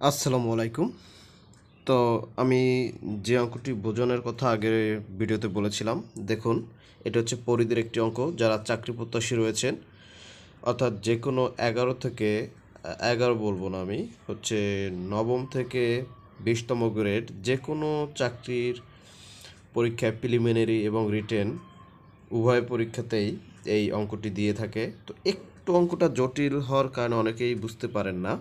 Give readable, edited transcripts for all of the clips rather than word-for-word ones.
আসসালামু আলাইকুম। তো আমি যে অঙ্কটি বোঝানোর কথা আগের ভিডিওতে বলেছিলাম, দেখুন এটা হচ্ছে পরিধির একটি অঙ্ক। যারা চাকরি প্রত্যাশী রয়েছেন, অর্থাৎ যে কোনো 11 থেকে 11 বলবো না, আমি হচ্ছে নবম থেকে 20তম গ্রেড যে কোনো চাকরির পরীক্ষায় প্রিলিমিনারি এবং রিটেন উভয় পরীক্ষাতেই এই অঙ্কটি দিয়ে থাকে। তো একটু অঙ্কটা জটিল হওয়ার কারণে অনেকেই বুঝতে পারেন না।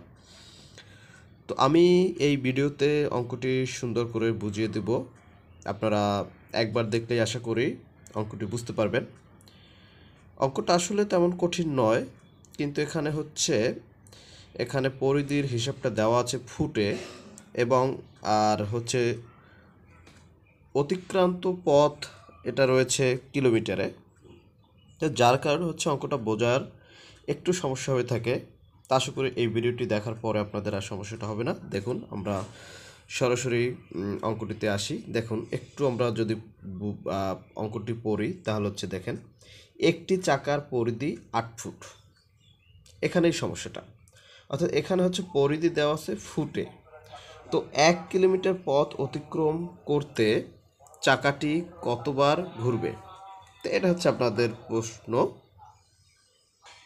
তো আমি এই ভিডিওতে অঙ্কটি সুন্দর করে বুঝিয়ে দেব। আপনারা একবার দেখলেই আশা করি অঙ্কটি বুঝতে পারবেন। অঙ্কটা আসলে তেমন কঠিন নয়, কিন্তু এখানে পরিধির হিসাবটা দেওয়া আছে ফুটে, এবং আর হচ্ছে অতিক্রান্ত পথ এটা রয়েছে কিলোমিটারে। তো যার কারণে অঙ্কটা বোঝার একটু সমস্যা হয়ে থাকে। তা আশা করি এই ভিডিওটি দেখার পরে আপনাদের আর সমস্যাটা হবে না। দেখুন আমরা সরাসরি অঙ্কটিতে আসি। দেখুন একটু আমরা যদি অঙ্কটি পড়ি তাহলে দেখেন, একটি চাকার পরিধি 8 ফুট। এখানেই সমস্যাটা, অর্থাৎ এখানে পরিধি দেওয়া আছে ফুটে। তো 1 কিলোমিটার পথ অতিক্রম করতে চাকাটি কতবার ঘুরবে? তো এটা আপনাদের প্রশ্ন।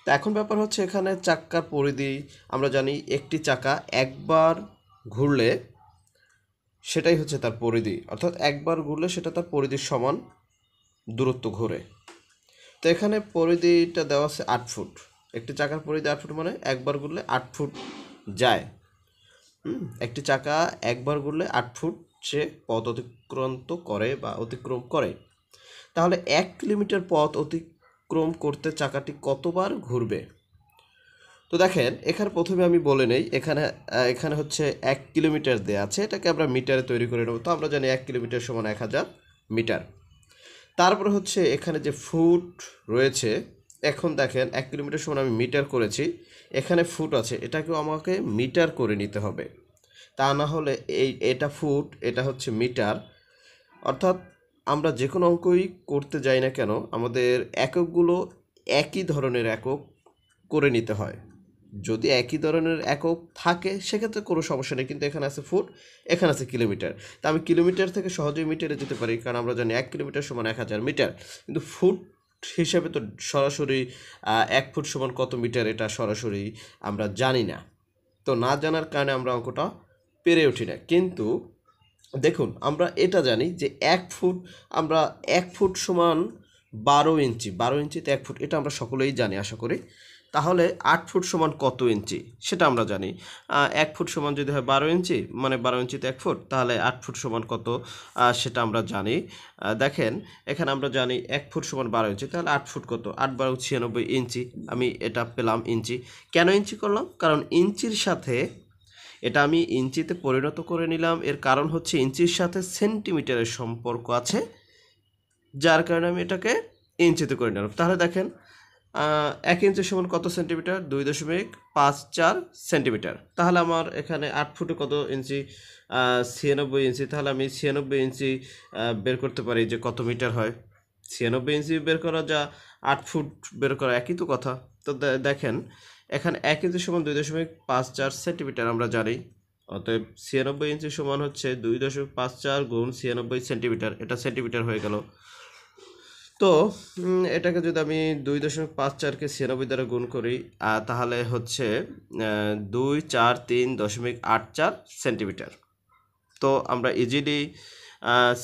তো এখন ব্যাপার এখানে চাক্কার পরিধি আমরা জানি, একটি চাকা একবার ঘুরলে সেটাই তার পরিধি, অর্থাৎ একবার ঘুরলে সেটা তার পরিধির সমান দূরত্ব ঘুরে। তো এখানে পরিধিটা দেওয়া আছে 8 ফুট। একটি চাকার পরিধি 8 ফুট, মানে একবার ঘুরলে 8 ফুট যায়। একটি চাকা একবার ঘুরলে 8 ফুট সে পথ অতিক্রম করে। তাহলে 1 কিলোমিটার পথ অতিক্রম করতে চাকাটি কতবার ঘুরবে? তো দেখেন এখানে প্রথমে আমি বলে নেই, এখানে 1 কিলোমিটার দেওয়া আছে, এটাকে আমরা মিটারে তৈরি করে নেব। তো আমরা জানি 1 কিলোমিটার সমান 1000 মিটার। তারপরে এখানে যে ফুট রয়েছে, এখন দেখেন 1 কিলোমিটার সমান আমি মিটার করেছি, এখানে ফুট আছে, এটাকেও আমাকে মিটার করে নিতে হবে। তা না হলে এটা ফুট, এটা মিটার। অর্থাৎ আমরা যে কোনো অঙ্কই করতে যাই না কেন, আমাদের এককগুলো একই ধরনের একক করে নিতে হয়। যদি একই ধরনের একক থাকে সেক্ষেত্রে কোনো সমস্যা নেই, কিন্তু এখানে আছে ফুট, এখানে আছে কিলোমিটার। তা আমি কিলোমিটার থেকে সহজেই মিটারে যেতে পারি, কারণ আমরা জানি 1 কিলোমিটার সমান 1000 মিটার। কিন্তু ফুট হিসাবে তো সরাসরি 1 ফুট সমান কত মিটার এটা সরাসরি আমরা জানি না। তো না জানার কারণে আমরা অঙ্কটা পেরে উঠি না। কিন্তু দেখুন আমরা এটা জানি যে 1 ফুট, আমরা 1 ফুট সমান 12 ইঞ্চি, 12 ইঞ্চিতে 1 ফুট, এটা আমরা সকলেই জানি আশা করি। তাহলে 8 ফুট সমান কত ইঞ্চি সেটা আমরা জানি। 1 ফুট সমান যদি হয় 12 ইঞ্চি, মানে 12 ইঞ্চিতে 1 ফুট, তাহলে 8 ফুট সমান কত সেটা আমরা জানি। দেখেন এখানে আমরা জানি 1 ফুট সমান 12 ইঞ্চি, তাহলে 8 ফুট কত, 8 12 96 ইঞ্চি। আমি এটা পেলাম ইঞ্চি। কেন ইঞ্চি করলাম? কারণ ইঞ্চির সাথে এটা আমি ইঞ্চিতে পরিণত করে নিলাম, এর কারণ ইঞ্চির সাথে সেন্টিমিটারের সম্পর্ক আছে, যার কারণে আমি এটাকে ইঞ্চিতে করে নিলাম। তাহলে দেখেন 1 ইঞ্চি সমান কত সেন্টিমিটার? 2.54 সেন্টিমিটার। তাহলে আমার এখানে 8 ফুটে কত ইঞ্চি? 96 ইঞ্চি। তাহলে আমি 96 ইঞ্চি বের করতে পারি যে কত মিটার হয়। 96 ইঞ্চি বের করা যা 8 ফুট বের করা একই তো কথা। তো দেখেন এখানে 1 ইঞ্চি সমান 2.54 সেন্টিমিটার আমরা জানি। অতএব 96 ইঞ্চি সমান 2.54 গুণ 96 সেন্টিমিটার, এটা সেন্টিমিটার হয়ে গেল। তো এটাকে যদি আমি 2.54কে 96 দ্বারা গুণ করি, তাহলে 243.84 সেন্টিমিটার। তো আমরা ইজিলি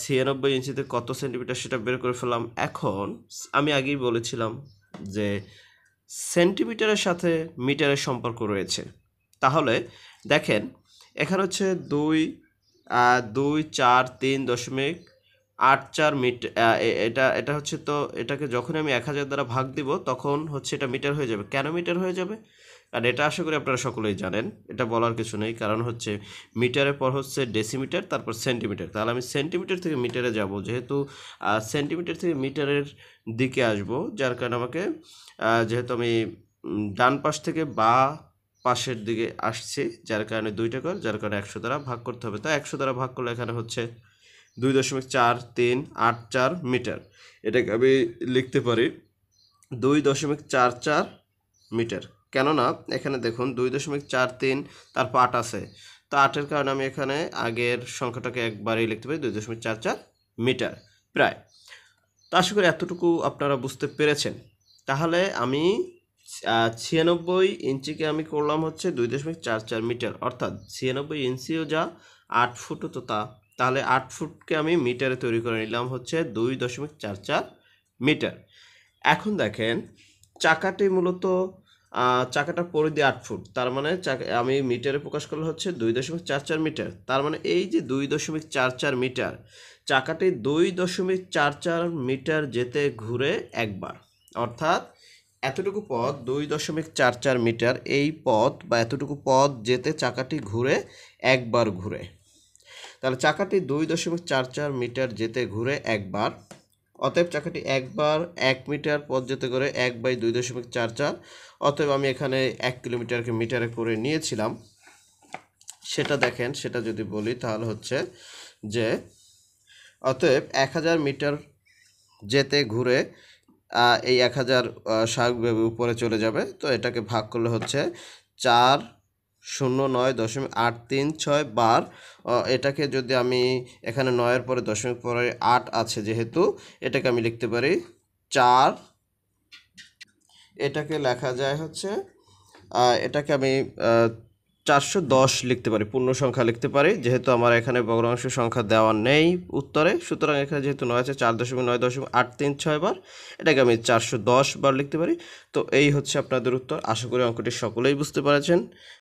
96 ইঞ্চিতে কত সেন্টিমিটার সেটা বের করে ফেললাম। এখন আমি আগেই বলেছিলাম যে সেন্টিমিটারের সাথে মিটারের সম্পর্ক রয়েছে। তাহলে দেখেন এখানে 2.437.84 মিটার। এটা তো এটাকে যখন আমি 1000 দ্বারা ভাগ দিব তখন এটা মিটার হয়ে যাবে। কেন মিটার হয়ে যাবে? কারণ এটা আশা করি আপনারা সকলেই জানেন, এটা বলার কিছু নেই। কারণ মিটারের পর ডেসিমিটার, তারপর সেন্টিমিটার। তাহলে আমি সেন্টিমিটার থেকে মিটারে যাব, যেহেতু সেন্টিমিটার থেকে মিটারের দিকে আসব, যার কারণে আমাকে যেহেতু আমি ডান পাশ থেকে বা পাশের দিকে আসছি, যার কারণে 2টা কর, যার কারণে 100 দ্বারা ভাগ করতে হবে। তো 100 দ্বারা ভাগ করলে এখানে 2.4384 মিটার। এটাকে আমি লিখতে পারি 2.44 মিটার। কেননা এখানে দেখুন 2.43 তার পার্ট আছে, তো 8-এর কারণে আমি এখানে আগের সংখ্যাটাকে একবারেই লিখতে পারি 2.44 মিটার প্রায়। তো আশা করি এতটুকু আপনারা বুঝতে পেরেছেন। তাহলে আমি 96 ইঞ্চিকে আমি করলাম হচ্ছে 2.44 মিটার, অর্থাৎ 96 ইঞ্চিও যা 8 ফুটও তো তা। তাহলে 8 ফুটকে আমি মিটারে তৈরি করে নিলাম হচ্ছে 2.44 মিটার। এখন দেখেন চাকাটি মূলত চাকাটার পরিধি 8 ফুট, তার মানে আমি মিটারে প্রকাশ করলে হচ্ছে 2.44 মিটার। তার মানে এই যে 2.44 মিটার, চাকাটি 2.44 মিটার যেতে ঘুরে একবার, অর্থাৎ এতটুকু পথ 2.44 মিটার, এই পথ বা এতটুকু পথ যেতে চাকাটি ঘুরে একবার ঘুরে। তাহলে চাকাটি 2.44 মিটার যেতে ঘুরে একবার, অতএব চাকাটি একবার 1 মিটার পথ যেতে করে 1/2.44, অতএব আমি এখানে 1 কিলোমিটারকে মিটারে করে নিয়েছিলাম। সেটা দেখেন, সেটা যদি বলি তাহলে হচ্ছে যে অতএব 1000 মিটার যেতে ঘুরে এই 1000 স্বাভাবিকভাবে উপরে চলে যাবে। তো এটাকে ভাগ করলে হচ্ছে 409.836 বার। এটাকে যদি আমি এখানে 9-এর পরে দশমিক পরে 8 আছে যেহেতু, এটাকে আমি লিখতে পারি 4, এটাকে লেখা যায় হচ্ছে এটাকে আমি 410 লিখতে পারি, পূর্ণ সংখ্যা লিখতে পারি, যেহেতু আমার এখানে ভগ্নাংশ সংখ্যা দেওয়া নেই উত্তরে। সুতরাং এখানে যেহেতু 9 আছে 4.9.836 বার, এটাকে আমি 410 বার লিখতে পারি। তো এই হচ্ছে আপনাদের উত্তর। আশা করি অঙ্কটি সকলেই বুঝতে পেরেছেন।